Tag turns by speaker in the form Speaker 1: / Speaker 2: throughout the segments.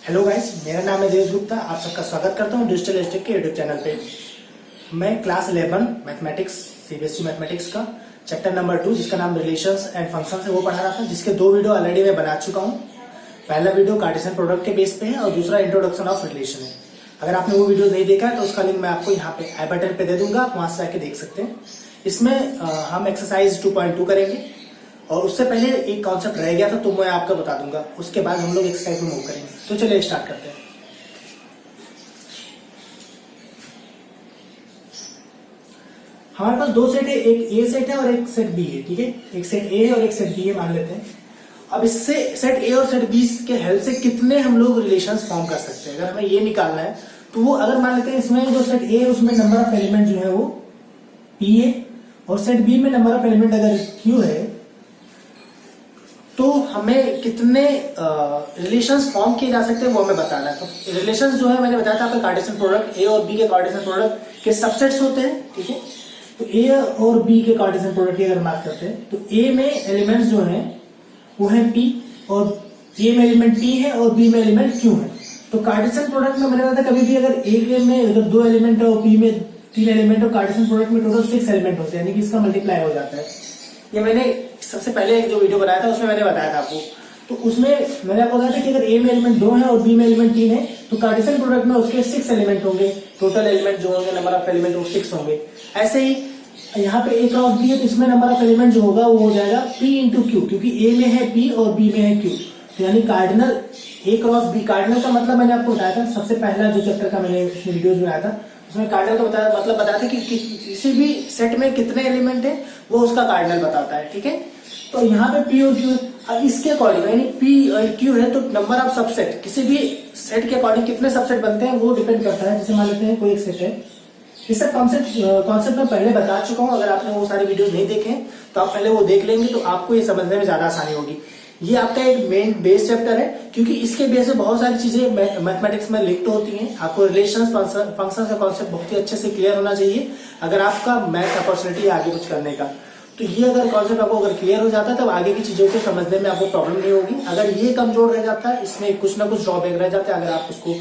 Speaker 1: Hello guys, मेरा नाम है देवेश गुप्ता। आप सबका स्वागत करता हूं डिजिटल स्टेक के यूट्यूब चैनल पे। मैं क्लास 11 मैथमेटिक्स सीबीएसई मैथमेटिक्स का चैप्टर नंबर 2 जिसका नाम रिलेशंस एंड फंक्शंस है वो पढ़ा रहा था, जिसके 2 वीडियो ऑलरेडी मैं बना चुका हूं। पहला वीडियो कार्टेशियन प्रोडक्ट के बेस पे है और दूसरा इंट्रोडक्शन ऑफ रिलेशन है। अगर आपने वो वीडियो नहीं देखा है तो उसका लिंक मैं आपको यहाँ पे आई बटन पे दे दूंगा, आप वहां से जाके देख सकते हैं। इसमें हम एक्सरसाइज 2.2 करेंगे और उससे पहले एक कॉन्सेप्ट रह गया था तो मैं आपको बता दूंगा, उसके बाद हम लोग एक्सरसाइज में मूव करेंगे। तो चलिए स्टार्ट करते हैं। हमारे पास 2 सेट है, एक ए सेट है और एक सेट बी है। ठीक है, एक सेट ए है और एक सेट बी है मान लेते हैं। अब इससे सेट ए और सेट बी के हेल्प से कितने हम लोग रिलेशंस फॉर्म कर सकते हैं, अगर हमें ये निकालना है तो वो अगर मान लेते हैं इसमें जो सेट ए है उसमें नंबर ऑफ एलिमेंट जो है वो पी है और सेट बी में नंबर ऑफ एलिमेंट अगर क्यू है तो हमें कितने रिलेशंस फॉर्म किए जा सकते हैं वो हमें बताना है। तो रिलेशंस जो है मैंने बताया था आपका कार्टेशियन प्रोडक्ट ए और बी के कार्टेशियन प्रोडक्ट के सबसेट्स होते हैं। ठीक है, तो ए और बी के कार्टेशियन प्रोडक्ट की अगर बात करते हैं तो ए में एलिमेंट्स जो हैं वो है पी और ए में एलिमेंट पी है और बी में एलिमेंट क्यू है। तो कार्टेशियन प्रोडक्ट में मैंने बताया था कभी भी अगर ए में अगर 2 एलिमेंट है और बी में 3 एलिमेंट और कार्टेशियन प्रोडक्ट में टोटल 6 एलिमेंट होते हैं, यानी कि इसका मल्टीप्लाई हो जाता है। ये मैंने सबसे पहले एक जो वीडियो बनाया था उसमें मैंने बताया था आपको। तो उसमें मैंने आपको बताया था कि अगर ए में एलिमेंट 2 है और बी में एलिमेंट 3 है तो कार्टेशियन प्रोडक्ट में उसके 6 एलिमेंट होंगे, टोटल एलिमेंट जो होंगे नंबर ऑफ एलिमेंट वो 6 होंगे। ऐसे ही यहाँ पे ए क्रॉस बी है तो इसमें नंबर ऑफ एलिमेंट जो होगा वो हो जाएगा पी इंटू क्यू, क्योंकि ए में है पी और बी में है क्यू। तो यानी कार्डिनल ए क्रॉस बी, कार्डिनल का मतलब मैंने आपको बताया था सबसे पहला जो चैप्टर का मैंने वीडियोज में आया था उसमें कार्डिनल का मतलब बताया था कि किसी भी सेट में कितने एलिमेंट है वो उसका कार्डिनल बताता है। ठीक है, तो यहाँ पे पी और क्यू है। अब इसके अकॉर्डिंग यानी पी और क्यू है तो नंबर ऑफ सबसेट किसी भी सेट के अकॉर्डिंग कितने सबसेट बनते हैं वो डिपेंड करता है। जैसे मान लेते हैं कोई एक सेट है, इस सब कॉन्सेप्ट मैं पहले बता चुका हूं। अगर आपने वो सारे वीडियोस नहीं देखे तो आप पहले वो देख लेंगे तो आपको ये समझने में ज्यादा आसानी होगी। ये आपका एक मेन बेस चैप्टर है क्योंकि इसके बेस पे बहुत सारी चीजें मैथमेटिक्स में लिंक्ड होती हैं। आपको रिलेशंस फंक्शन का कॉन्सेप्ट बहुत ही अच्छे से क्लियर होना चाहिए अगर आपका मैथ अपॉर्चुनिटी आगे कुछ करने का। तो ये अगर कॉन्सेप्ट आपको अगर क्लियर हो जाता है तब आगे की चीजों को समझने में आपको प्रॉब्लम नहीं होगी। अगर ये कमजोर रह जाता है, इसमें कुछ ना कुछ ड्रॉबैक रह जाता है, अगर आप उसको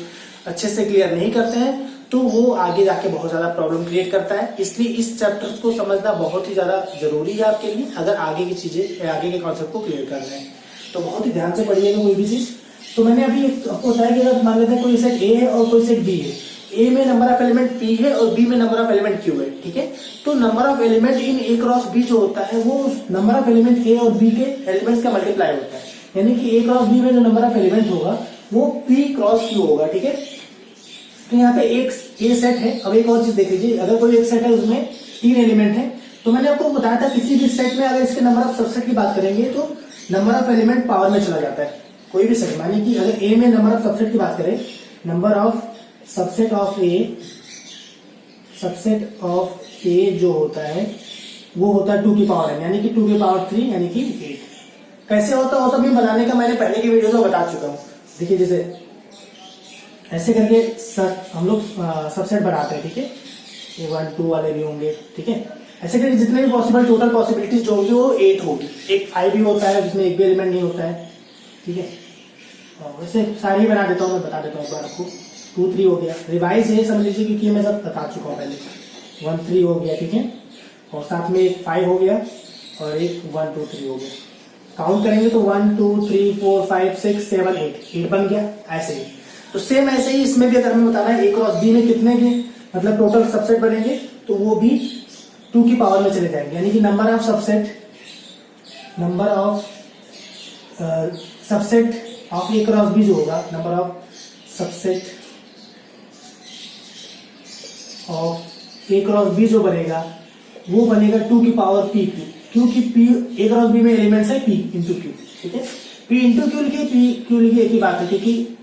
Speaker 1: अच्छे से क्लियर नहीं करते हैं तो वो आगे जाके बहुत ज्यादा प्रॉब्लम क्रिएट करता है। इसलिए इस चैप्टर को समझना बहुत ही ज्यादा जरूरी है आपके लिए अगर आगे की चीजें आगे के कॉन्सेप्ट को क्लियर करना है। तो बहुत ही ध्यान से पढ़िएगा कोई भी चीज। तो मैंने अभी आपको बताया कि अगर मान लेते हैं कोई सेट ए है और कोई सेट बी है, ए में नंबर ऑफ एलिमेंट पी है और बी में नंबर ऑफ एलिमेंट क्यू है। ठीक है, तो number of element in A cross B जो होता है वो नंबर ऑफ एलिमेंट ए और बी के एलिमेंट्स का मल्टीप्लाई होता है, यानी कि ए क्रॉस बी में जो नंबर ऑफ एलिमेंट होगा वो पी क्रॉस क्यू होगा। ठीक है, तो यहाँ पे एक ए सेट है। अब एक और चीज देख लीजिए, अगर कोई एक सेट है उसमें 3 एलिमेंट है तो मैंने आपको बताया था किसी भी सेट में अगर इसके नंबर ऑफ सबसेट की बात करेंगे तो नंबर ऑफ एलिमेंट पावर में चला जाता है। कोई भी सेट मानिए कि अगर ए में नंबर ऑफ सबसेट की बात करें, नंबर ऑफ सबसेट ऑफ ए जो होता है वो होता है 2 की पावर n, यानी कि 2 की पावर 3 यानी कि 8। कैसे होता है वो सब भी बनाने का मैंने पहले की वीडियो में बता चुका हूँ। देखिए जैसे ऐसे करके हम लोग सबसेट बनाते हैं। ठीक है, ये 1 2 वाले भी होंगे। ठीक है, ऐसे करके जितने भी पॉसिबल टोटल पॉसिबिलिटीज जो होगी वो 8 होगी। एक 5 भी होता है जिसमें एक भी एलिमेंट नहीं होता है। ठीक है, वैसे सारे ही बना देता हूँ, मैं बता देता हूँ एक बार आपको। 2 3 हो गया, रिवाइज है समझ लीजिए क्योंकि मैं सब बता चुका हूँ पहले। 1 3 हो गया। ठीक है, और साथ में एक 5 हो गया और एक 1 2 3 हो गया। काउंट करेंगे तो 1 2 3 4 5 6 7 8 बन गया। ऐसे ही तो सेम ऐसे ही इसमें भी अगर हमें बताना है ए क्रॉस बी में कितने के मतलब टोटल सबसेट बनेंगे तो वो भी 2 की पावर में चले जाएंगे, यानी कि number of subset of A cross B जो होगा, number of subset of A cross B जो बनेगा वो बनेगा 2 की पावर पी क्यू, क्योंकि पी ए क्रॉस बी में एलिमेंट्स है पी इंटू क्यू। ठीक है, पी इंटू क्यू लिखिए, पी क्यू लिखिए, एक ही बात है क्योंकि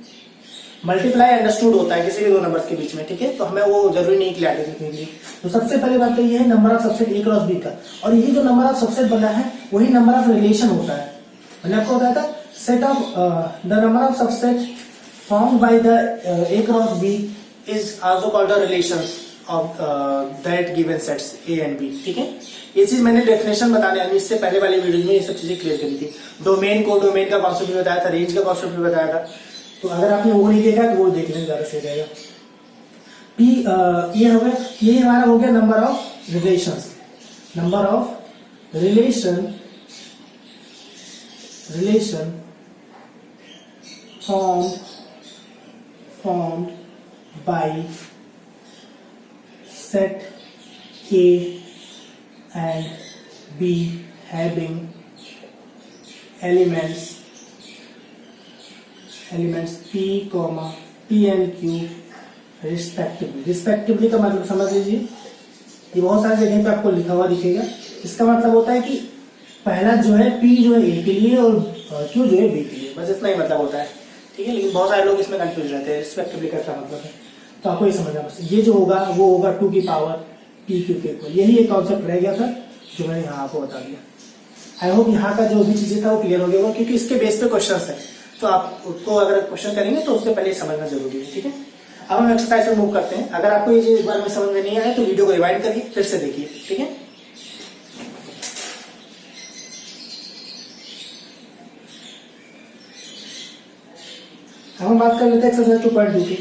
Speaker 1: मल्टीप्लाई अंडरस्टूड होता है किसी भी 2 नंबर्स के बीच में। ठीक है, तो हमें वो जरूरी नहीं क्लियर लिखने के लिए। तो सबसे पहली बात तो ये है number of subset A cross B का, और ये जो नंबर ऑफ सबसेट बना है वही नंबर ऑफ रिलेशन होता है। मैंने आपको बताया था set of the number of subset formed by the A cross B is also called the relations of that given sets A and B. ठीक है, ये चीज मैंने डेफिनेशन बताने यानी इससे पहले वाली वीडियो में ये सब चीजें क्लियर करी थी। डोमेन का कॉन्सेप्ट भी बताया था, रेंज का कॉन्सेप्ट भी बताया था। तो अगर आपने वो नहीं देखा तो वो देख लेना ज्यादा सही रहेगा। पी ये हमारा हो गया number of relations, number of relation formed by set A and B having elements P and Q respectively का मतलब समझ लीजिए, ये बहुत सारी जगह पे आपको लिखा हुआ दिखेगा। इसका मतलब होता है कि पहला जो है P जो है A के लिए और Q जो है B के लिए, बस इतना ही मतलब होता है, ठीक है। लेकिन बहुत सारे लोग इसमें कंफ्यूज रहते हैं रिस्पेक्टिवली का क्या मतलब है, तो आपको ये समझना बस। ये जो होगा वो होगा 2 की पावर P Q के इक्वल। यही एक कॉन्सेप्ट रह गया था जो मैंने यहाँ आपको बता दिया। आई होप यहाँ का जो भी चीजें था वो क्लियर हो गया होगा, क्योंकि इसके बेस पे क्वेश्चन है, तो आप उसको अगर क्वेश्चन करेंगे तो उससे पहले समझना जरूरी है, ठीक है। अब हम एक्सरसाइज में मूव करते हैं। अगर आपको ये चीज एक बार में समझ में नहीं आया तो वीडियो को रिवाइंड करिए, फिर से देखिए, ठीक है। अब हम बात कर लेते हैं एक्सरसाइज 2.2 की।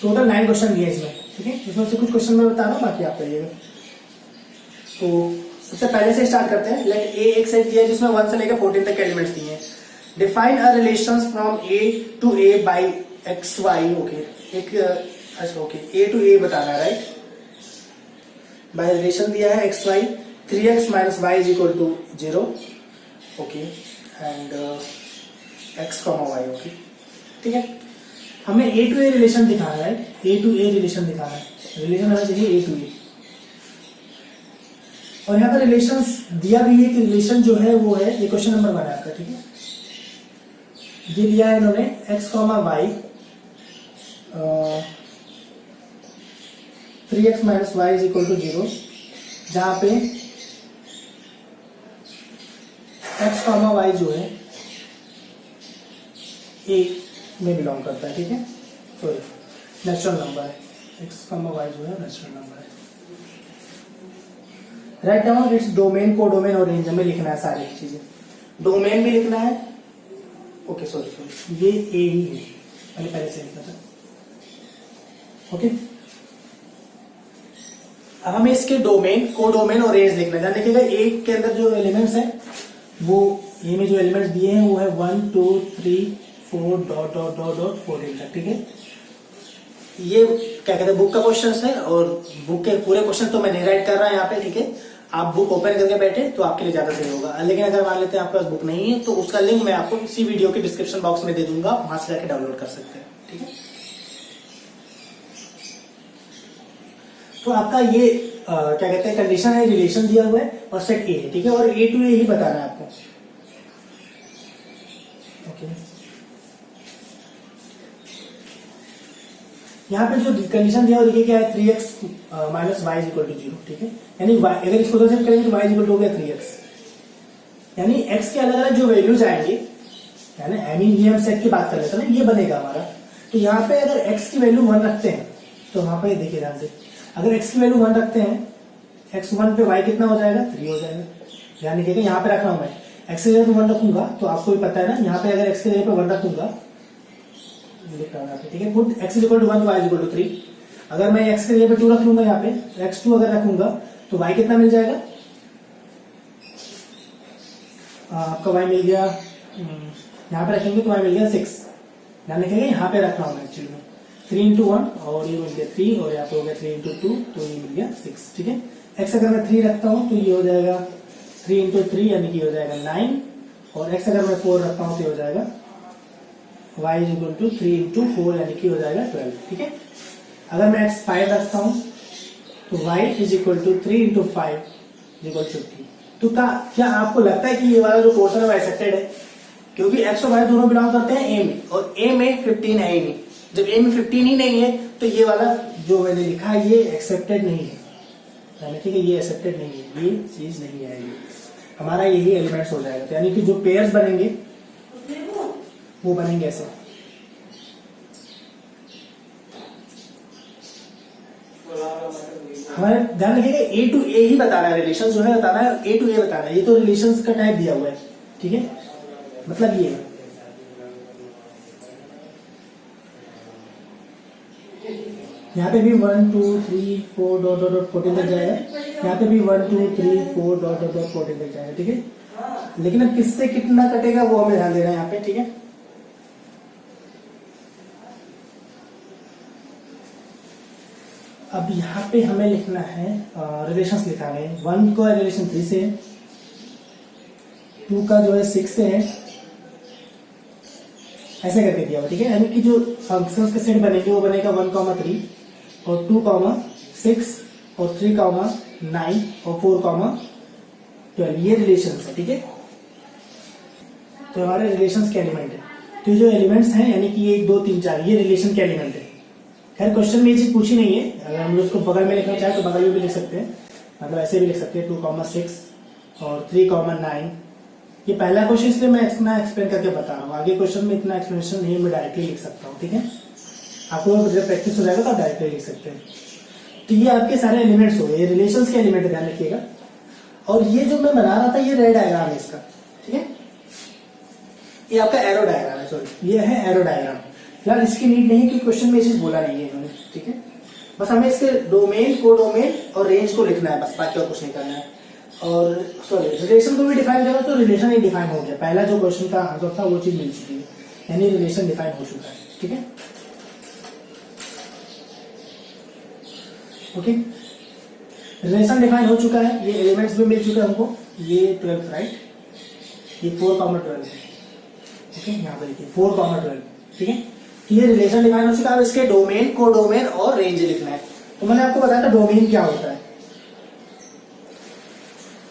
Speaker 1: टोटल 9 क्वेश्चन दिए इसमें, ठीक है। इसमें से कुछ क्वेश्चन मैं बता रहा हूँ, बाकी आप करिएगा। तो सबसे पहले से स्टार्ट करते हैं। लेट ए एक सेट दिया है जिसमें 1 से लेकर 14 तक के एलिमेंट्स दिए हैं। Define a relations from A to A by X Y. Okay, एक अच्छा ओके ए टू ए बताना है, राइट। बाय रिलेशन दिया है X Y 3x minus Y is equal to 0, okay, and X comma Y, okay, ठीक है। हमें A to A relation दिखाना है, right. A to A relation दिखाना है, रिलेशन होना चाहिए ए टू ए। और यहाँ पर रिलेशन दिया भी है कि रिलेशन जो है वो है, ये क्वेश्चन नंबर 1 है आपका, ठीक है। ये दिया है इन्होंने x comma Y 3x minus Y is equal to 0, जहां पे x कॉमा वाई जो है a में बिलोंग करता है, ठीक है। सॉरी नेचुरल नंबर है, x कॉमा वाई जो है नेचुरल नंबर है। राइट डाउन इट्स डोमेन, को डोमेन और रेंज हमें लिखना है सारी चीजें। डोमेन भी लिखना है, ओके सॉरी ये ए ही है, मैंने पहले से लिखा था, ओके। अब हमें इसके डोमेन, को डोमेन और रेंज लिखना है। देखिएगा ए के अंदर जो एलिमेंट्स हैं वो ए में जो एलिमेंट्स दिए हैं वो है 1 2 3 4 डॉट डॉट डॉट डॉट 14 तक, ठीक है। ये क्या कहते हैं बुक का क्वेश्चन है, और बुक के पूरे क्वेश्चन तो मैं नहीं राइट कर रहा यहाँ पे, ठीक है। आप बुक ओपन करके बैठे तो आपके लिए ज्यादा सही होगा। लेकिन अगर मान लेते हैं आपके पास बुक नहीं है तो उसका लिंक मैं आपको इसी वीडियो के डिस्क्रिप्शन बॉक्स में दे दूंगा, वहां से जाके डाउनलोड कर सकते हैं, ठीक है। तो आपका ये क्या कहते हैं कंडीशन है, रिलेशन दिया हुआ है और सेट ए है, ठीक है। और ए टू ए ही बताना है आपको, ओके। यहाँ पे जो कंडीशन दिया हुआ देखिए क्या है, 3x minus Y is equal to 0, ठीक है। यानी अगर इसको सेट करेंगे तो वाई इज इक्वल टू हो गया 3x, यानी x के अलग अलग जो वैल्यूज आएंगे, यानी आई मीन ये हम सेट की बात कर लेते हैं ना, ये बनेगा हमारा। तो यहाँ पे अगर x की वैल्यू 1 रखते हैं तो वहां पे देखिए ध्यान से, अगर x की वैल्यू 1 रखते हैं, x1 पे y कितना हो जाएगा, 3 हो जाएगा। ध्यान रखिएगा यहाँ पे रख रहा हूं मैं, x की जगह 1 रखूंगा तो आपको भी पता है ना, यहाँ पे अगर x की जगह पे 1 रखूंगा, ठीक है, put x is equal to 1 y is equal to 3। अगर मैं x की जगह पे 2 रख लूंगा, यहाँ पे x2 अगर रखूंगा तो y कितना मिल जाएगा, आपका y मिल गया, यहाँ पे रखेंगे तो y मिल गया 6। ध्यान रखिएगा यहाँ पे रखना होगा एक्चुअली में 3 इंटू 1 और ये मिल गया 3 और यहाँ पे हो गया 3 इंटू 2 तो ये मिल गया 6, ठीक है। x अगर मैं 3 रखता हूँ तो ये हो जाएगा 3 इंटू 3 यानी कि हो जाएगा 9, और x अगर मैं 4 रखता हूँ तो ये हो जाएगा y is equal to 3 into 4 यानी कि हो जाएगा 12, ठीक है। अगर मैं x 5 रखता हूँ तो y is equal to 3 into 5 is equal to 3। तो क्या आपको लगता है कि ये वाला जो पोर्शन है वो एक्सेप्टेड है, क्योंकि x और y दोनों बिलोंग करते हैं a में, और a में 15 है ही नहीं। जब a में 15 ही नहीं है तो ये वाला जो मैंने लिखा है ये एक्सेप्टेड नहीं है, ठीक है, ये एक्सेप्टेड नहीं है, ये चीज नहीं आएगी, हमारा यही एलिमेंट्स हो जाएगा। तो यानी कि जो पेयर्स बनेंगे वो बनेंगे ऐसे, हमारे ध्यान रखिएगा ए टू ए ही बताना है, रिलेशन जो है बताना है, ए टू ए बताना है। ये तो रिलेशंस का टाइप दिया हुआ है, ठीक है, मतलब ये यहाँ पे भी 1 2 3 4 डॉट डॉट डॉट 14 तक जाएगा, यहाँ पे भी 1 2 3 4 डॉट डॉट डॉट 14 तक जाएगा, ठीक है। लेकिन अब किससे कितना कटेगा वो हमें ध्यान देना है यहाँ पे, ठीक है। अब यहाँ पे हमें लिखना है रिलेशंस लिखा है। 1 का रिलेशन 3 से है, 2 का जो है 6 से है, ऐसे करके दिया हुआ, ठीक है। यानी कि जो फंक्शंस के सेट बनेंगे वो बनेगा 1, 3 और 2, 6 और 3, 9 और 4, 12। ये रिलेशंस है, ठीक है। तो हमारे रिलेशंस के एलिमेंट है। तो जो एलिमेंट्स हैं यानी कि 1 2 3 4 ये रिलेशन के एलिमेंट है। खैर क्वेश्चन में ये चीज पूछी नहीं है, अगर हम उसको बगल में लिखना चाहे तो बगल में भी लिख सकते हैं, मतलब ऐसे भी लिख सकते हैं 2, 6 और 3, 9। ये पहला क्वेश्चन इसलिए मैं इतना एक्सप्लेन करके बता रहा हूँ, आगे क्वेश्चन में इतना एक्सप्लेनेशन नहीं, मैं डायरेक्टली लिख सकता हूँ, ठीक है। आपको जब प्रैक्टिस हो जाएगा तो आप डायरेक्टली लिख सकते हैं। तो ये आपके सारे एलिमेंट्स हो गए, ये रिलेशंस के एलिमेंट ध्यान रखिएगा। और ये जो मैं बना रहा था ये रेड डायग्राम है इसका, ठीक है। ये आपका एरो डायग्राम है, सॉरी ये है एरो डायग्राम। फिलहाल इसकी नीड नहीं कि क्वेश्चन में ये चीज बोला नहीं है इन्होंने, ठीक है। बस हमें इसके डोमेन, कोडोमेन और रेंज को लिखना है, बस बाकी और कुछ नहीं करना है। और सॉरी रिलेशन को भी डिफाइन करो तो रिलेशन ही डिफाइन हो गया, पहला जो क्वेश्चन का आंसर था वो चीज मिल चुकी है, यानी रिलेशन डिफाइन हो चुका है, ठीक है। ओके, रिलेशन डिफाइन हो चुका है, ये एलिमेंट्स भी मिल चुके हैं हमको, ये 12 राइट, ये 4, 12 है, ओके। यहाँ पर देखिए 4, 12, ठीक है। ये रिलेशन डिफाइन हो चुका है। अब इसके डोमेन, कोडोमेन और रेंज लिखना है। तो मैंने आपको बताया था डोमेन क्या होता है,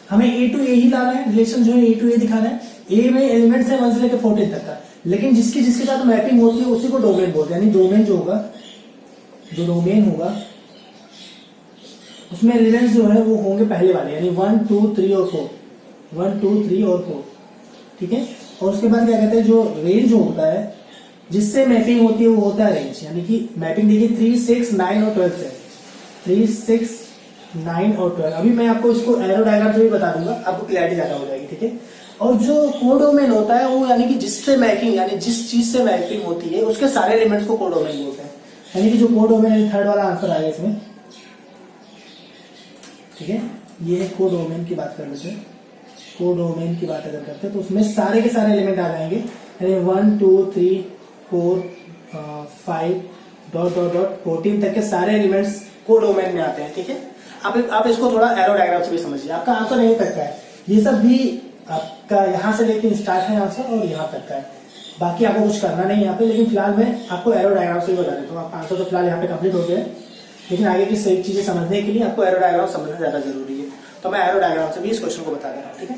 Speaker 1: हमें A to A ही लाना है, रिलेशन जो है A to A दिखाना है। A में एलिमेंट्स है 1 से लेकर 14 तक का, लेकिन जिसके साथ मैपिंग होती है उसी को डोमेन बोलते हैं। यानी डोमेन जो होगा, जो डोमेन होगा उसमें एलिमेंट्स जो है वो होंगे पहले वाले, यानी 1 2 3 और 4, 1 2 3 और 4, ठीक है। और उसके बाद क्या कहते हैं, जो रेंज होता है जिससे मैपिंग होती है वो होता है रेंज। यानी कि मैपिंग देखिए 3 6 9 और 12 से, 3 6 9 और 12। अभी मैं आपको इसको एरो डायग्राम से भी बता दूंगा, आपको क्लैरिटी ज्यादा हो जाएगी, ठीक है। और जो कोडोमेन होता है वो यानी कि जिससे मैपिंग, यानी जिस चीज से मैपिंग होती है उसके सारे एलिमेंट्स को कोडोमेन बोलते हैं। यानी कि जो कोडोमेन है, थर्ड वाला आंसर आएगा इसमें, ठीक है। ये कोडोमेन की बात कर लेते हैं, कोडोमेन की बात अगर करते हैं तो उसमें सारे के सारे एलिमेंट आ जाएंगे, यानी 1 2 3 4 5 डॉट डॉट डॉट 14 तक के सारे एलिमेंट्स कोडोमेन में आते हैं, ठीक है। आप इसको थोड़ा एरो डायग्राम से भी समझिए, आपका आंसर यहीं तक का है। ये सब भी आपका यहाँ से लेके स्टार्ट है आंसर और यहाँ तक का है, बाकी आपको कुछ करना नहीं यहाँ पे। लेकिन फिलहाल मैं आपको एरो डायग्राम से भी बता देता हूँ, आपका आंसर तो फिलहाल यहाँ पे कंप्लीट हो गया है, लेकिन आगे की सही चीजें समझने के लिए आपको एरो डायग्राम समझना ज्यादा जरूरी है। तो मैं एरो डायग्राम से भी इस क्वेश्चन को बता दे रहा हूँ, ठीक है।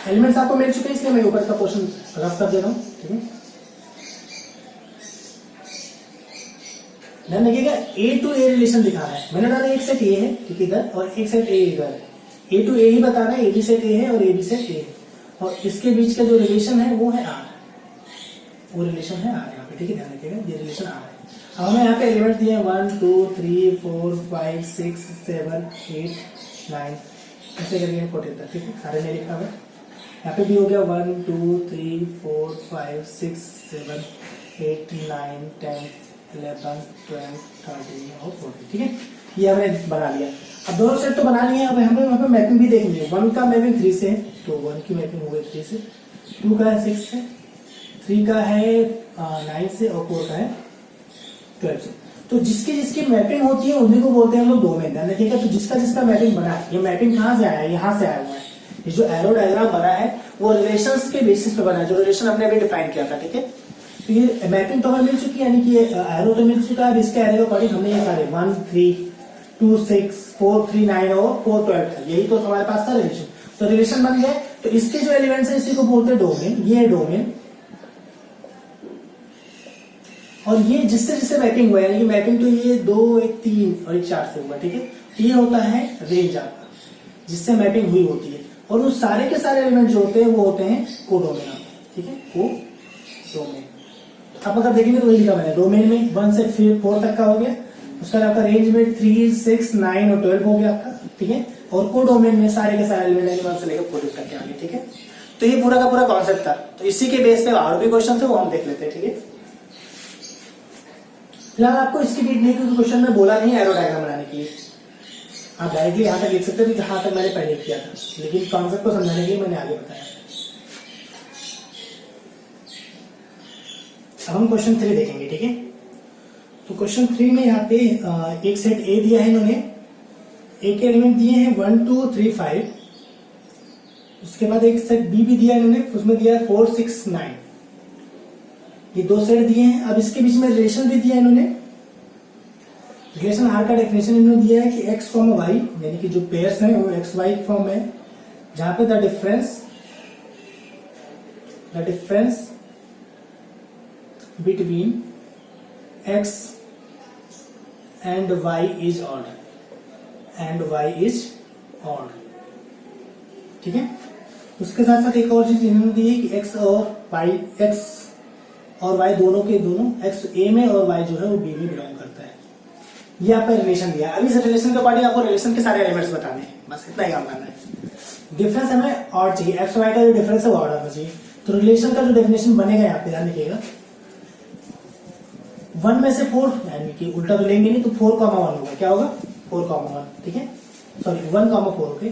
Speaker 1: एलिमेंट्स आपको मिल चुके हैं इसलिए मैं ऊपर का पोर्शन रफ कर दे रहा हूँ, ठीक है। ध्यान रखिएगा A to A रिलेशन दिखाना है। मैंने बताया एक सेट A है, ठीक है, इधर, और एक सेट A इधर है। A to A ही बताना है, A B सेट A है और A B सेट A है, और इसके बीच का जो रिलेशन है वो है R, वो रिलेशन है R यहाँ पे, ठीक है। ध्यान रखिएगा ये रिलेशन R है। अब हमें यहाँ पे एलिमेंट दिए 1 2 3 4 5 6 7 8 9 ऐसे करके 14 तक, ठीक है, सारे में लिखा हुआ है। यहाँ पे भी हो गया 1 2 3 4 5 6 7 8 9 10 11 12 13 और 14, ठीक है। ये हमने बना लिया। अब दोनों सेट तो बना लिए, अब हमें वहाँ पे मैपिंग भी देखनी है। 1 का मैपिंग 3 से है, तो 1 की मैपिंग हो गई 3 से, 2 का है 6 से, 3 का है 9 से और 4 का है 12 से। तो जिसकी मैपिंग होती है उन्हीं को बोलते हैं हम लोग डोमेन। ध्यान रखिएगा, तो जिसका मैपिंग बना है, ये मैपिंग कहाँ से आया है, यहाँ से आया हुआ है। ये जो एरो डायग्राम बना है वो रिलेशंस के बेसिस पे बना है, जो रिलेशन हमने अभी डिफाइन किया था, ठीक है। तो ये मैपिंग तो हमें मिल चुकी है, यानी कि ये एरो तो मिल चुका है। अब इसके एरो के अकॉर्डिंग हमने ये सारे 1 3 2 6 4 3 9 और 4 12 था, यही तो हमारे पास था रिलेशन। तो रिलेशन बन गए। तो इसके जो एलिमेंट्स है इसी को बोलते हैं डोमेन, ये है डोमेन। और ये जिससे मैपिंग हुआ है, यानी कि मैपिंग तो ये 2 1 3 और 1 4 से हुआ, ठीक है। ये होता है रेंज आपका, जिससे मैपिंग हुई होती है। और उस सारे के सारे एलिमेंट जो होते हैं वो होते हैं कोडोमेन, ठीक है, कोडोमेन। आप अगर देखेंगे तो वही लिखा मैंने, डोमेन में 1 से 4 तक का हो गया, उसका आपका रेंज में 3 6 9 और 12 हो गया आपका, ठीक है। और कोडोमेन में सारे के सारे एलिमेंट 1 से लेकर 14 तक के आगे, ठीक है। तो ये पूरा का पूरा कॉन्सेप्ट था। तो इसी के बेस पे और भी क्वेश्चन है वो हम देख लेते हैं, ठीक है। फिलहाल आपको इसकी नीड नहीं, क्योंकि क्वेश्चन में बोला नहीं एरो डायग्राम बनाने के लिए। आप डायरेक्टली यहाँ तक लिख सकते थे जहां तक मैंने पहले किया था, लेकिन कॉन्सेप्ट को समझाने के लिए मैंने आगे बताया। अब हम क्वेश्चन 3 देखेंगे, ठीक है। तो क्वेश्चन 3 में यहाँ पे एक सेट ए दिया है इन्होंने, ए के एलिमेंट दिए हैं 1 2 3 5। उसके बाद एक सेट बी भी दिया है इन्होंने, उसमें दिया है 4 6 9। ये 2 सेट दिए हैं। अब इसके बीच में रिलेशन भी दिया है इन्होंने। रिलेशन आर का डेफिनेशन इन्होंने दिया है कि एक्स कॉमा वाई, यानी कि जो पेयर्स हैं वो एक्स वाई फॉर्म है, जहां पे the difference between X and Y is odd, ठीक है। उसके साथ साथ एक और चीज इन्होंने दी है कि एक्स और वाई दोनों के दोनों, एक्स ए में और वाई जो है वो बी में बिलोंग करता है। ये आपका रिलेशन दिया है। अभी इस रिलेशन के अकॉर्डिंग आपको रिलेशन के सारे एलिमेंट्स बताने हैं, बस इतना ही काम करना है। डिफरेंस हमें ऑड चाहिए, एक्स वाई का जो डिफरेंस है वो ऑड होना चाहिए। तो रिलेशन का जो डेफिनेशन बनेगा यहाँ पे ध्यान रखिएगा, 1 में से 4, यानी कि उल्टा तो लेंगे नहीं, तो 4 कॉमा 1 होगा। क्या होगा? 4 कॉमा 1, ठीक है, सॉरी 1 कॉमा 4, ओके।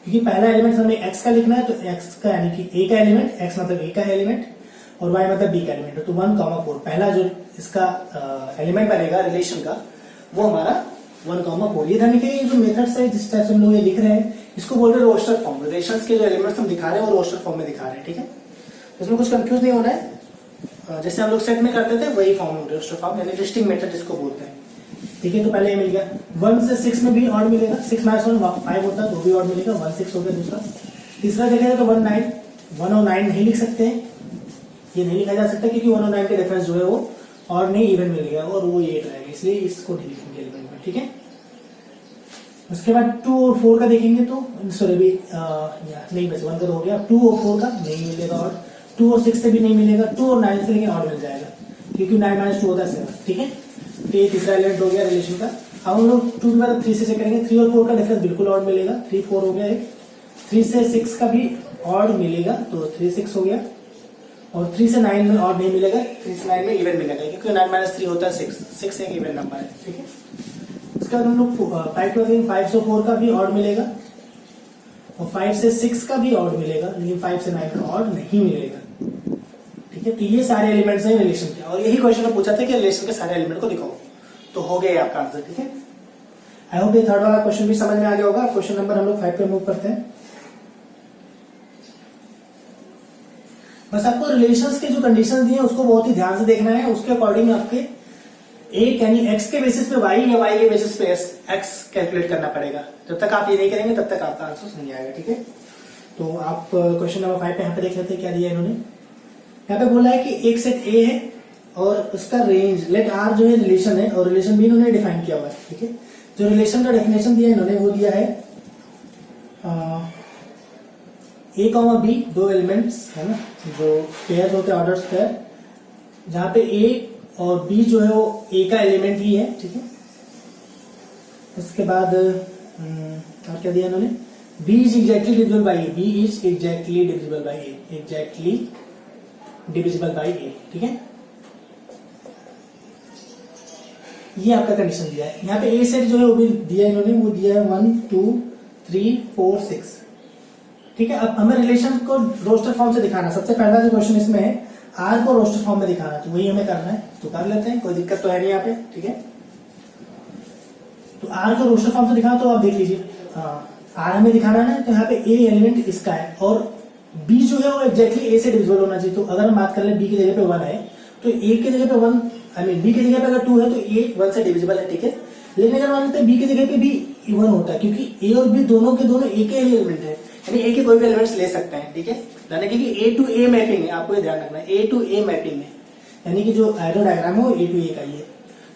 Speaker 1: क्योंकि पहला एलिमेंट हमें एक्स का लिखना है, तो एक्स का यानी कि ए का एलिमेंट, एक्स मतलब ए का एलिमेंट और वाई मतलब बी का एलिमेंट है, तो 1 कॉमा 4 पहला जो इसका एलिमेंट बनेगा रिलेशन का, वो हमारा 1 कॉमा 4। ये ध्यान रखिए, जो मेथड्स है जिस टाइप से हम लोग ये लिख रहे हैं, इसको बोल रहे हैं रोस्टर फॉर्म। रिलेशंस के जो एलिमेंट्स हम दिखा रहे हैं वो रोस्टर फॉर्म में दिखा रहे हैं, ठीक है। इसमें कुछ कंफ्यूज नहीं होना है, जैसे हम लोग सेट में करते थे वही फॉर्म रोस्टर फॉर्म, यानी लिस्टिंग मेथड जिसको बोलते हैं, ठीक है। तो पहले ये मिल गया, 1 से 6 में भी ऑड मिलेगा, 6 - 1 5 होता है, तो भी ऑड मिलेगा, 1 6 हो गया दूसरा। तीसरा देखेगा तो 1 9, 1 और 9 नहीं लिख सकते हैं, ये नहीं लिखा जा सकता क्योंकि 1 और 9 के डिफरेंस जो है वो और नहीं इवन मिल गया और वो 8 रहेगा, इसलिए इसको नहीं लिखेंगे एलिमेंट में, ठीक है। उसके बाद 2 और 4 का देखेंगे तो सॉरी अभी नहीं बस 1 का तो हो गया, 2 और 4 का नहीं मिलेगा और 2 और 6 से भी नहीं मिलेगा, 2 और 9 से लेकिन और मिल जाएगा क्योंकि 9 - 2 होता है 7, ठीक है। तो ये तीसरा एलिमेंट हो गया रिलेशन का। अब हम लोग 2 के बाद 3 से चेक करेंगे, 3 और 4 का डिफरेंस बिल्कुल और मिलेगा, 3 4 हो गया एक। 3 से 6 का भी और मिलेगा, तो 3 6 हो गया और 3 से 9 में और नहीं मिलेगा, 3 से 9 में इवन मिलेगा क्योंकि 9 - 3 होता है 6, 6 एक इवन नंबर है, ठीक है। उसके बाद हम लोग 5 to 5 से 4 का भी ऑड मिलेगा और 5 से 6 का भी ऑड मिलेगा, लेकिन 5 से 9 का ऑड नहीं मिलेगा, ठीक है। तो ये सारे एलिमेंट्स हैं रिलेशन के, और यही क्वेश्चन में पूछा था कि रिलेशन के सारे एलिमेंट को दिखाओ, तो हो गया आपका आंसर, ठीक है। आई होप ये थर्ड वाला क्वेश्चन भी समझ में आ गया होगा। क्वेश्चन नंबर हम लोग 5 पे मूव करते हैं। बस आपको रिलेशंस के जो कंडीशंस दिए हैं उसको बहुत ही ध्यान से देखना है, उसके अकॉर्डिंग आपके एक यानी एक्स के बेसिस पे वाई या वाई के बेसिस पे एक्स कैलकुलेट करना पड़ेगा। जब तक आप ये नहीं करेंगे तब तक आपका आंसर नहीं आएगा, ठीक है। तो आप क्वेश्चन नंबर 5 पे यहाँ पे देख लेते हैं क्या दिया इन्होंने। यहाँ पे बोला है कि एक सेट ए है और उसका रेंज लेट आर जो है रिलेशन है और रिलेशन बी इन्होंने डिफाइन किया हुआ है, ठीक है। जो रिलेशन का डेफिनेशन दिया इन्होंने वो दिया है ए कॉमा बी, 2 एलिमेंट्स है ना जो पेयर होते हैं, ऑर्डर्स पेयर, जहां पे ए और बी जो है वो ए का एलिमेंट ही है, ठीक है। उसके बाद और क्या दिया इन्होंने, B is exactly divisible by A, B is exactly divisible by A, exactly divisible by A, ठीक है। ये आपका कंडीशन दिया है। यहाँ पे ए सेट जो है वो भी दिया इन्होंने, वो दिया है 1 2 3 4 6, ठीक है। अब हमें रिलेशन को रोस्टर फॉर्म से दिखाना, सबसे पहला जो क्वेश्चन इसमें है आर को रोस्टर फॉर्म में दिखाना, तो वही हमें करना है, तो कर लेते हैं, कोई दिक्कत तो है नहीं यहाँ पे, ठीक है। तो आर को रोस्टर फॉर्म से दिखाना, तो आप देख लीजिए, आर हमें दिखाना है, तो यहाँ पे ए एलिमेंट इसका है और बी जो है वो एग्जैक्टली ए से डिविजिबल होना चाहिए। तो अगर हम बात कर ले बी की जगह पे 1 है तो ए की जगह पे 1, आई मीन बी की जगह पे अगर 2 है तो ए 1 से डिविजिबल है, ठीक है। लेकिन अगर मान लेते हैं बी की जगह पे भी 1 होता है, क्योंकि ए और बी दोनों के दोनों ए के एलिमेंट है, यानी ए के कोई भी एलिमेंट्स ले सकते हैं, ठीक है। यानी कि ए टू ए मैपिंग है, आपको ये ध्यान रखना है, ए टू ए मैपिंग है, यानी कि जो एरो डायग्राम है वो ए टू ए का ही है।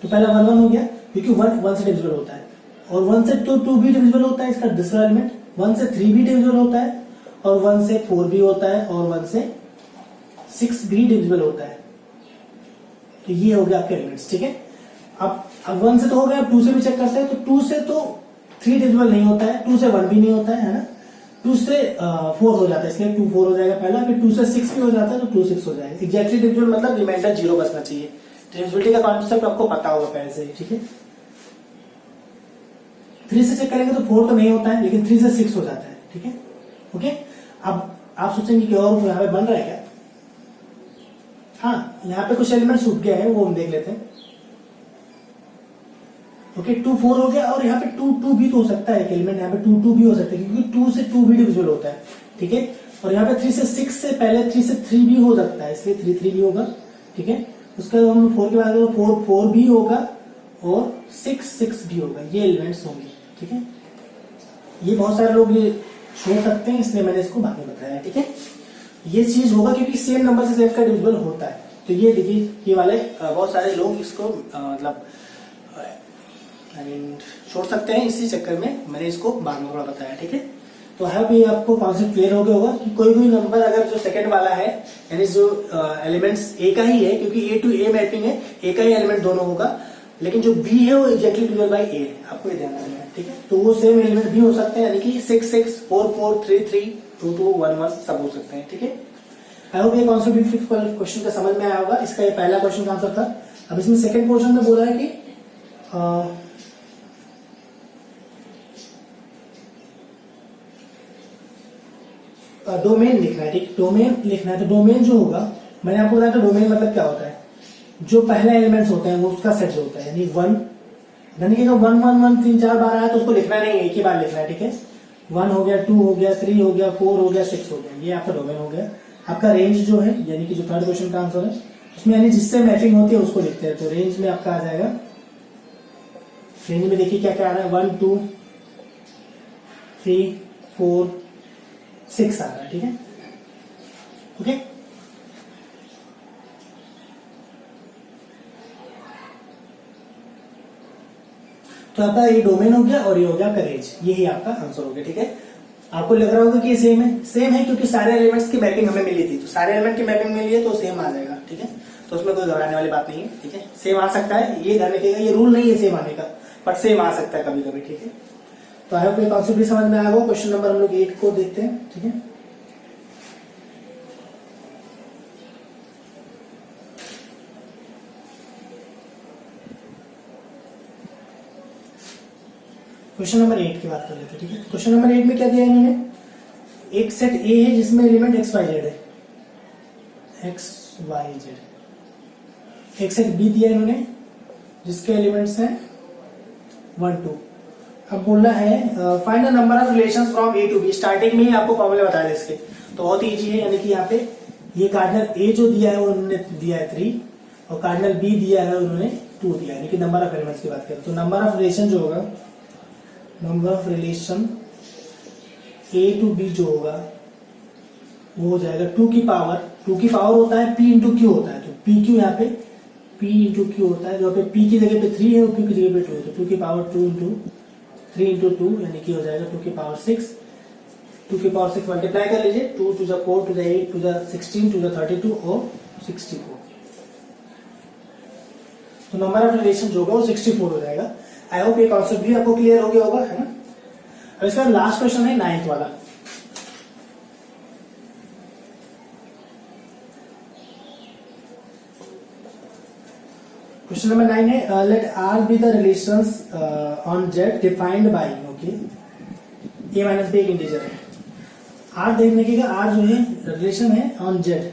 Speaker 1: तो पहला 1 1 हो गया क्योंकि 1 से डिविजिबल होता है और 1 से 2 भी डिविजिबल होता है, इसका दूसरा एलिमेंट 1 से 3 भी डिविजिबल होता है और 1 से 4 भी होता है और 1 से 6 भी डिविजिबल होता है। तो ये हो गया आपके एलिमेंट्स, ठीक है। अब 1 से तो हो गया, 2 से भी चेक करते हैं, तो 2 से तो 3 डिविजिबल नहीं होता है, 2 से 1 भी नहीं होता है ना, 2 से 4 हो जाता है, इसलिए 2 4 हो जाएगा पहला, फिर 2 से 6 भी हो जाता है तो 2 6 हो जाएगा। एग्जैक्टली डिविजिबल मतलब रिमाइंडर 0 बचना चाहिए, डिविजिबिलिटी का कॉन्सेप्ट आपको पता होगा पहले से, ठीक है। 3 से चेक करेंगे तो 4 तो नहीं होता है, लेकिन 3 से 6 हो जाता है, ठीक है। ओके, अब आप सोचेंगे कि और यहाँ पे बन रहा है क्या? हाँ, यहाँ पे कुछ एलिमेंट छूट गया है, वो हम देख लेते हैं। ओके, 2 4 हो गया, और यहाँ पे 2 2 भी तो हो सकता है, एक एलिमेंट यहाँ पे 2 2 भी हो सकता है, क्योंकि 2 से 2 भी डिविजिबल होता है, ठीक है। और यहाँ पे 3 से 6 से पहले 3 से 3 भी हो सकता है, इसलिए 3 3 भी होगा, ठीक है। उसके बाद हम 4 के बाद 4 4 भी होगा और 6 6 भी होगा, ये एलिमेंट्स होंगे, ठीक है। ये बहुत सारे लोग ये छोड़ सकते हैं, इसलिए मैंने इसको बाद में बताया, ठीक है। ये चीज होगा क्योंकि सेम नंबर से सेम का डिविजिबल होता है, तो ये देखिए, ये वाले बहुत सारे लोग इसको मतलब छोड़ सकते हैं, इसी चक्कर में मैंने इसको बाद में थोड़ा बताया, ठीक है। तो आई होप ये आपको कॉन्सेप्ट क्लियर हो गया होगा कि कोई भी नंबर अगर जो सेकंड वाला है, यानी जो एलिमेंट्स ए का ही है, क्योंकि ए टू ए मैपिंग है, ए का ही एलिमेंट दोनों होगा, लेकिन जो बी है वो एग्जैक्टली डिवाइड बाई ए है, आपको ये ध्यान रखना है, ठीक है। तो वो सेम एलिमेंट भी हो सकते हैं, यानी कि 6 6 4 4 3 3 2 2 1 1 सब हो सकते हैं, ठीक है। आई होप ये कॉन्सेप्ट फिफ्थ क्वेश्चन का समझ में आया होगा। इसका ये पहला क्वेश्चन का आंसर था। अब इसमें सेकंड पोर्शन में बोला है कि डोमेन लिखना है, ठीक, डोमेन लिखना है। तो डोमेन जो होगा, मैंने आपको बताया था डोमेन मतलब क्या होता है, जो पहला एलिमेंट्स होते हैं वो उसका सेट जो होता है, यानी 1, यानी कि 1 1 1 3 4 बार आया तो उसको लिखना नहीं है, एक ही बार लिखना है, ठीक है। 1 हो गया, 2 हो गया, 3 हो गया, 4 हो गया, 6 हो गया, ये आपका डोमेन हो गया। आपका रेंज जो है, यानी कि जो थर्ड क्वेश्चन का आंसर है, उसमें यानी जिससे मैपिंग होती है उसको लिखते हैं। तो रेंज में आपका आ जाएगा, रेंज में देखिए क्या क्या आ रहा है, 1 2 3 4 6 आ रहा है, ठीक है। ओके, तो आपका ये डोमेन हो गया और ये हो गया आपका रेंज, यही आपका आंसर हो गया, ठीक है। आपको लग रहा होगा कि ये सेम है क्योंकि सारे एलिमेंट्स की मैपिंग हमें मिली थी, तो सारे एलिमेंट की मैपिंग मिली है तो सेम आ जाएगा, ठीक है। तो उसमें कोई घबराने वाली बात नहीं है, ठीक है। सेम आ सकता है, ये ध्यान रखिएगा, ये रूल नहीं है सेम आने का, बट सेम आ सकता है कभी कभी, ठीक है। तो आई होप ये कॉन्सेप्ट भी समझ में आया होगा। क्वेश्चन नंबर हम लोग 8 को देखते हैं, ठीक है। क्वेश्चन नंबर 8 की बात कर लेते हैं, ठीक है। क्वेश्चन नंबर 8 में क्या दिया इन्होंने, एक सेट ए है जिसमें एलिमेंट एक्स वाई जेड है, एक्स वाई जेड। एक सेट बी दिया इन्होंने जिसके एलिमेंट्स हैं 1 2। अब बोलना है find the number of relations from A to B. Starting में ही आपको फॉर्मूले बताया था इसके, तो बहुत इजी है, यानी कि यहाँ पे ये कार्डिनल ए जो दिया है वो उन्होंने दिया है 3, और कार्डिनल बी दिया है उन्होंने 2 दिया है, यानी कि नंबर ऑफ एलिमेंट्स की बात करें तो नंबर ऑफ रिलेशन जो होगा, number of relation A to B जो होगा वो हो जाएगा 2 की पावर होता है p इंटू क्यू होता है, तो p क्यू यहाँ पे p इंटू क्यू होता है, जो पे p की जगह पे 3 है और q की जगह पे 2 है, तो 2 की पावर 2 इंटू 3 इंटू 2 यानी कि हो जाएगा 2 की पावर 6। 2 की पावर 6 मल्टीप्लाई कर लीजिए, 2 टू 4 टू 8 टू 16 टू 32 और 64, तो नंबर ऑफ रिलेशन जो होगा वो 64 हो जाएगा। आई होप ये कॉन्सेप्ट भी आपको क्लियर हो गया होगा, है ना। अब इसका लास्ट क्वेश्चन है 9th वाला। क्वेश्चन नंबर 9 है let R be the relations on Z defined by, okay, A minus B एक इंटीजर है। आर देखने के आर जो है रिलेशन है ऑन जेड।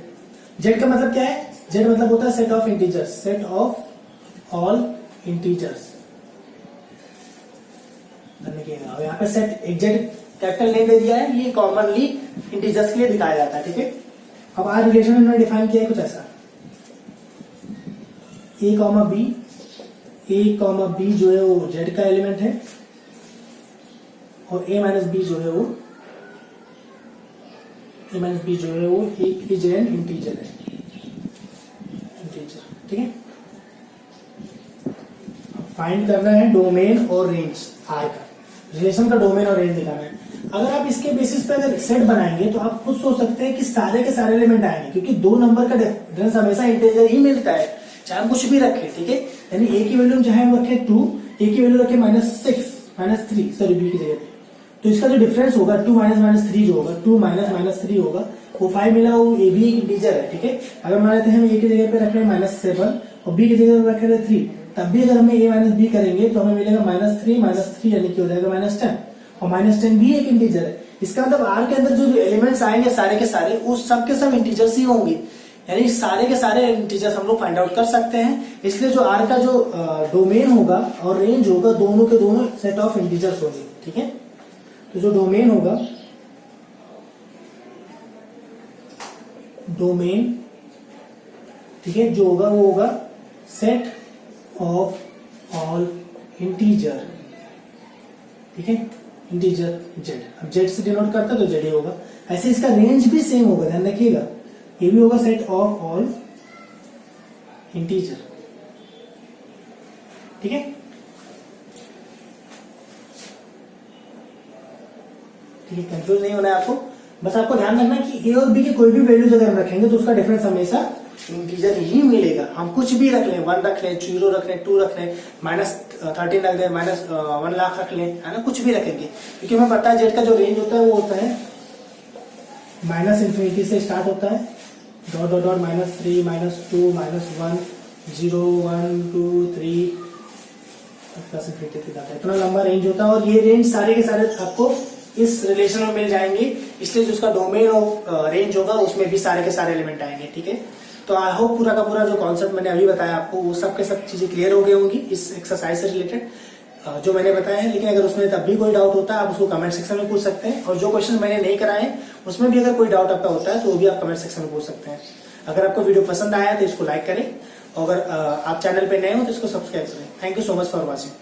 Speaker 1: जेड का मतलब क्या है, जेड मतलब होता है set of integers, set of all integers. यहाँ पे सेट एग्जैक्ट कैपिटल नेम दे दिया है, ये कॉमनली इंटीजर्स के लिए दिखाया जाता है, ठीक है। अब आर रिलेशन इन्होंने डिफाइन किया है कुछ ऐसा, ए कॉमा बी जो है वो जेड का एलिमेंट है, और ए माइनस बी जो है वो एक इज एन इंटीजर है, इंटीजर, ठीक है। फाइंड करना है डोमेन और रेंज आर का, रिलेशन का डोमेन और रेंज दिखाना है। अगर आप इसके बेसिस पे अगर सेट बनाएंगे तो आप खुद सोच सकते हैं कि सारे के सारे एलिमेंट आएंगे, क्योंकि 2 नंबर का डिफरेंस हमेशा इंटीजर ही मिलता है, चाहे हम कुछ भी रखें, ठीक है। यानी ए की वैल्यू चाहे हम रखें 2, ए की वैल्यू रखें -3 सॉरी बी की जगह पे, तो इसका जो डिफरेंस होगा 2 माइनस 3 जो होगा 2 माइनस 3 होगा, वो 5 मिला, वो ए भी एक इंटीजर है, ठीक है। अगर मान लेते हैं हम ए की जगह पे रख रहे हैं -7 और बी की जगह पे रख रहे हैं 3, तब भी अगर हमें ए माइनस बी करेंगे तो हमें मिलेगा -3 यानी कि हो जाएगा -10, और -10 भी एक इंटीजर है। इसका मतलब आर के अंदर जो एलिमेंट्स आएंगे सारे के सारे वो सब के सब इंटीजर्स ही होंगे, यानी सारे के सारे इंटीजर्स हम लोग फाइंड आउट कर सकते हैं। इसलिए जो आर का जो डोमेन होगा और रेंज होगा दोनों के दोनों सेट ऑफ इंटीजर्स होंगे, ठीक है। तो जो डोमेन होगा, डोमेन, ठीक है, जो होगा वो होगा सेट ऑफ ऑल इंटीजर, ठीक है, इंटीजर जेड। अब जेड से डिनोट करता है तो जेड ही होगा। ऐसे इसका रेंज भी सेम होगा, ध्यान रखिएगा, ये भी होगा सेट ऑफ ऑल इंटीजर, ठीक है। ठीक है, कंफ्यूज नहीं होना है आपको, बस आपको ध्यान रखना कि ए और बी के कोई भी वैल्यूज अगर हम रखेंगे तो उसका डिफरेंस हमेशा इंटीजर ही मिलेगा। हम कुछ भी रख लें, 1 रख लें, 0 रख लें, 2 रख लें, -13 रख लें, -1 लाख रख लें, है ना, कुछ भी रखेंगे, क्योंकि हमें पता है जेड का जो रेंज होता है वो होता है -∞ से स्टार्ट होता है, डॉट डॉट डॉट -3 -2 -1 0 1 2 3 +∞ तक जाता है, इतना लंबा रेंज होता है। और ये रेंज सारे के सारे आपको इस रिलेशन में मिल जाएंगे, इसलिए जो उसका डोमेन और रेंज होगा उसमें भी सारे के सारे एलिमेंट आएंगे, ठीक है। तो आई होप पूरा का पूरा जो कॉन्सेप्ट मैंने अभी बताया आपको वो सब के सब चीजें क्लियर हो गई होंगी इस एक्सरसाइज से रिलेटेड जो मैंने बताया है। लेकिन अगर उसमें तब भी कोई डाउट होता है आप उसको कमेंट सेक्शन में पूछ सकते हैं, और जो क्वेश्चन मैंने नहीं कराए उसमें भी अगर कोई डाउट आपका होता है तो वो भी आप कमेंट सेक्शन में पूछ सकते हैं। अगर आपको वीडियो पसंद आया तो इसको लाइक करें, और अगर आप चैनल पे नए हो तो इसको सब्सक्राइब करें। Thank you so much for watching.